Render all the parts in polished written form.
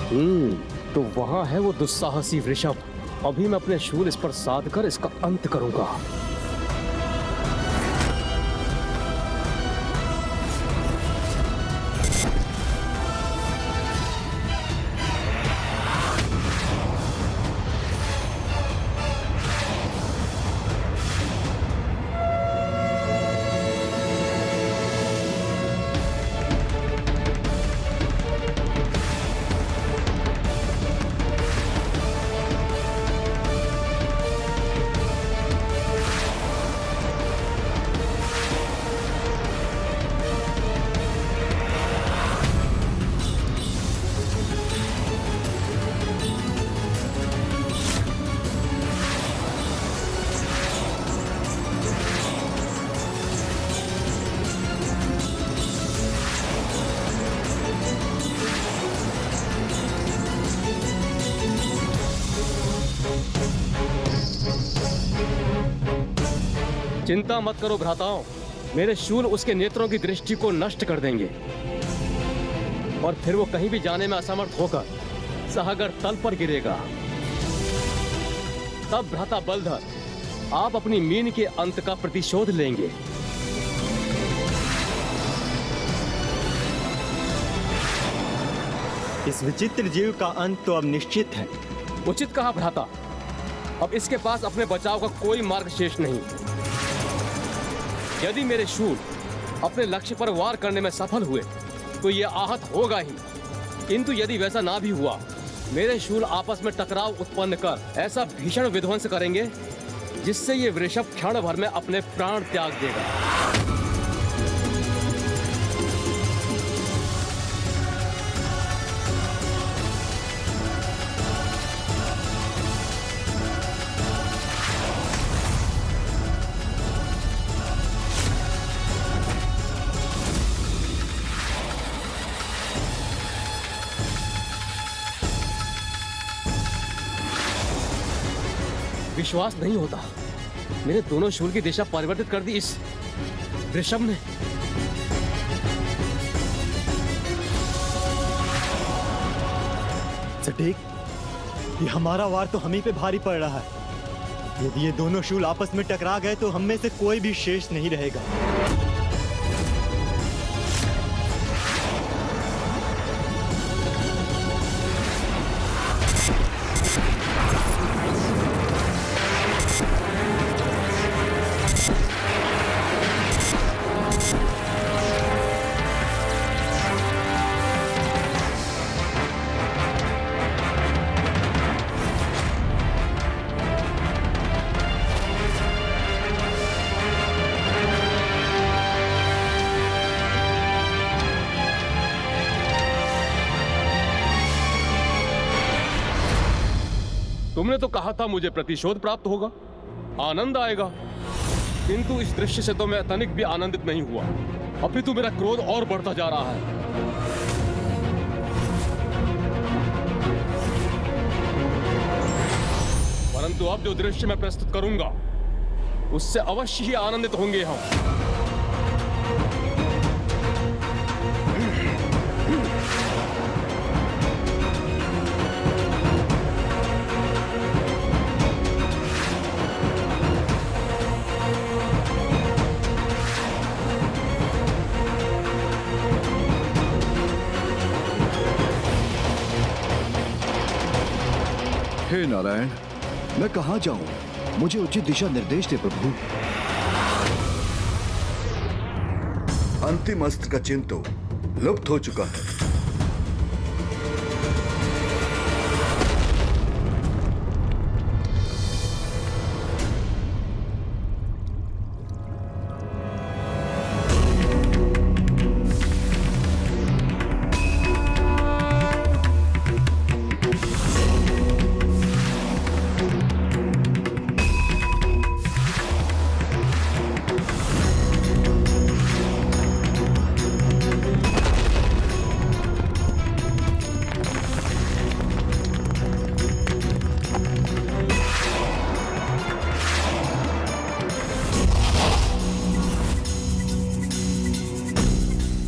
तो वहां है वो दुस्साहसी वृषभ। अभी मैं अपने शूल इस पर साध कर इसका अंत करूंगा। चिंता मत करो भ्राताओं, मेरे शूल उसके नेत्रों की दृष्टि को नष्ट कर देंगे और फिर वो कहीं भी जाने में असमर्थ होकर सागर तल पर गिरेगा। तब भ्राता बलधर, आप अपनी मीन के अंत का प्रतिशोध लेंगे। इस विचित्र जीव का अंत तो अब निश्चित है। उचित कहा भ्राता, अब इसके पास अपने बचाव का कोई मार्ग शेष नहीं। यदि मेरे शूल अपने लक्ष्य पर वार करने में सफल हुए तो ये आहत होगा ही, किंतु यदि वैसा ना भी हुआ, मेरे शूल आपस में टकराव उत्पन्न कर ऐसा भीषण विध्वंस करेंगे जिससे ये वृषभ क्षण भर में अपने प्राण त्याग देगा। विश्वास नहीं होता, मेरे दोनों शूल की दिशा परिवर्तित कर दी इस वृषभ ने। सटीक, ये हमारा वार तो हम ही पे भारी पड़ रहा है। यदि ये दोनों शूल आपस में टकरा गए तो हम में से कोई भी शेष नहीं रहेगा। तुमने तो कहा था मुझे प्रतिशोध प्राप्त होगा, आनंद आएगा, किंतु इस दृश्य से तो मैं तनिक भी आनंदित नहीं हुआ। अपितु मेरा क्रोध और बढ़ता जा रहा है। परंतु अब जो दृश्य मैं प्रस्तुत करूंगा उससे अवश्य ही आनंदित होंगे हम। हे नारायण, मैं कहां जाऊं? मुझे उचित दिशा निर्देश दे प्रभु। अंतिम अस्त्र का चिन्ह तो लुप्त हो चुका है।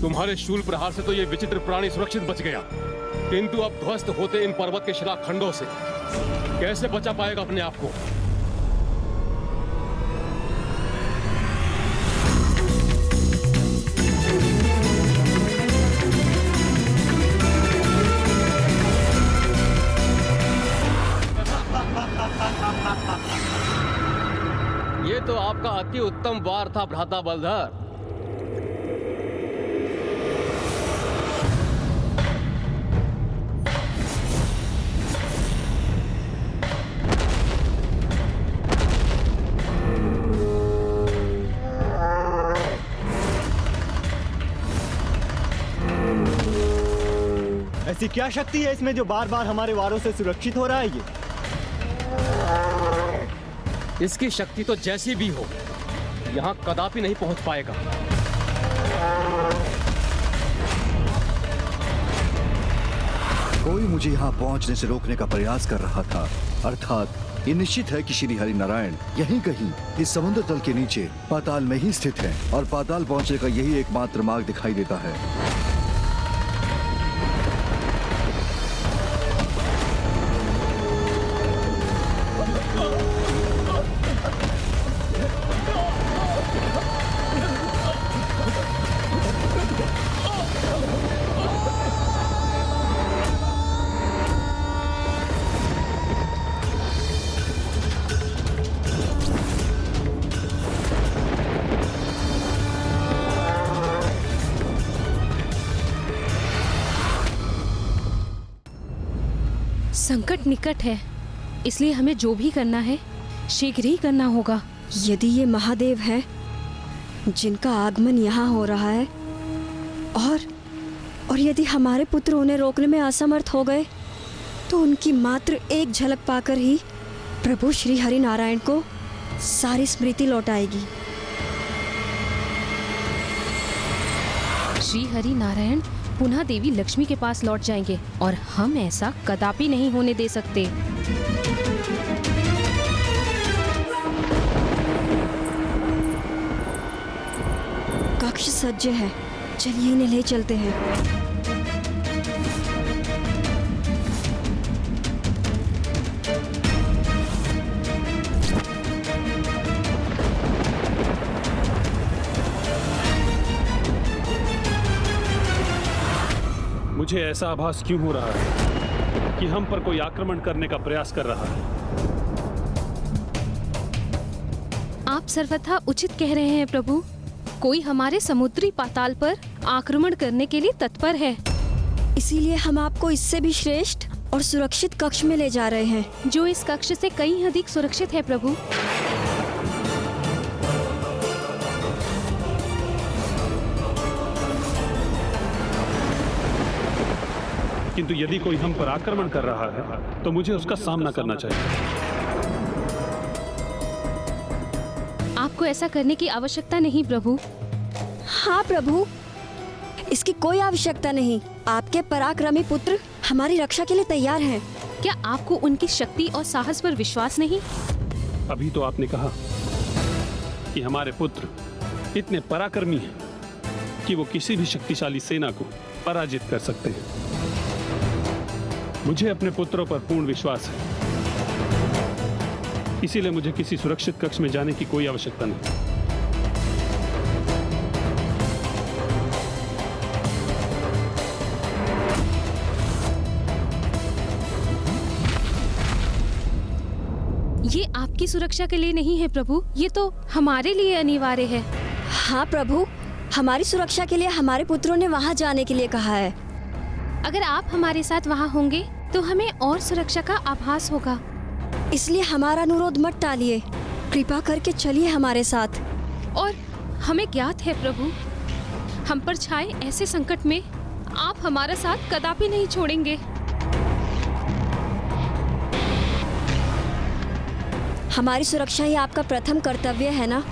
तुम्हारे शूल प्रहार से तो ये विचित्र प्राणी सुरक्षित बच गया, किंतु अब ध्वस्त होते इन पर्वत के शिलाखंडों से कैसे बचा पाएगा अपने आप को? ये तो आपका अति उत्तम वार था भ्राता बलधर। ऐसी क्या शक्ति है इसमें जो बार बार हमारे वारों से सुरक्षित हो रहा है ये? इसकी शक्ति तो जैसी भी हो यहां कदापि नहीं पहुंच पाएगा। कोई मुझे यहाँ पहुँचने से रोकने का प्रयास कर रहा था। अर्थात ये निश्चित है कि श्री हरि नारायण यहीं कहीं इस समुद्र तल के नीचे पाताल में ही स्थित है और पाताल पहुँचने का यही एकमात्र मार्ग दिखाई देता है। संकट निकट है, इसलिए हमें जो भी करना है शीघ्र ही करना होगा। यदि ये महादेव है जिनका आगमन यहाँ हो रहा है और यदि हमारे पुत्र उन्हें रोकने में असमर्थ हो गए तो उनकी मात्र एक झलक पाकर ही प्रभु श्री हरि नारायण को सारी स्मृति लौट आएगी। श्री हरि नारायण पुनः देवी लक्ष्मी के पास लौट जाएंगे और हम ऐसा कदापि नहीं होने दे सकते। कक्ष सज्ज है, चलिए इन्हें ले चलते हैं। मुझे ऐसा आभास क्यों हो रहा है कि हम पर कोई आक्रमण करने का प्रयास कर रहा है? आप सर्वथा उचित कह रहे हैं प्रभु। कोई हमारे समुद्री पाताल पर आक्रमण करने के लिए तत्पर है। इसीलिए हम आपको इससे भी श्रेष्ठ और सुरक्षित कक्ष में ले जा रहे हैं, जो इस कक्ष से कहीं अधिक सुरक्षित है प्रभु। किंतु यदि कोई हम पर आक्रमण कर रहा है तो मुझे उसका सामना करना चाहिए। आपको ऐसा करने की आवश्यकता नहीं प्रभु। हाँ प्रभु, इसकी कोई आवश्यकता नहीं। आपके पराक्रमी पुत्र हमारी रक्षा के लिए तैयार हैं। क्या आपको उनकी शक्ति और साहस पर विश्वास नहीं? अभी तो आपने कहा कि हमारे पुत्र इतने पराक्रमी हैं कि वो किसी भी शक्तिशाली सेना को पराजित कर सकते हैं। मुझे अपने पुत्रों पर पूर्ण विश्वास है, इसीलिए मुझे किसी सुरक्षित कक्ष में जाने की कोई आवश्यकता नहीं। ये आपकी सुरक्षा के लिए नहीं है प्रभु, ये तो हमारे लिए अनिवार्य है। हाँ प्रभु, हमारी सुरक्षा के लिए हमारे पुत्रों ने वहाँ जाने के लिए कहा है। अगर आप हमारे साथ वहाँ होंगे तो हमें और सुरक्षा का आभास होगा। इसलिए हमारा अनुरोध मत टालिए, कृपा करके चलिए हमारे साथ। और हमें ज्ञात है प्रभु, हम पर छाए ऐसे संकट में आप हमारा साथ कदापि नहीं छोड़ेंगे। हमारी सुरक्षा ही आपका प्रथम कर्तव्य है ना?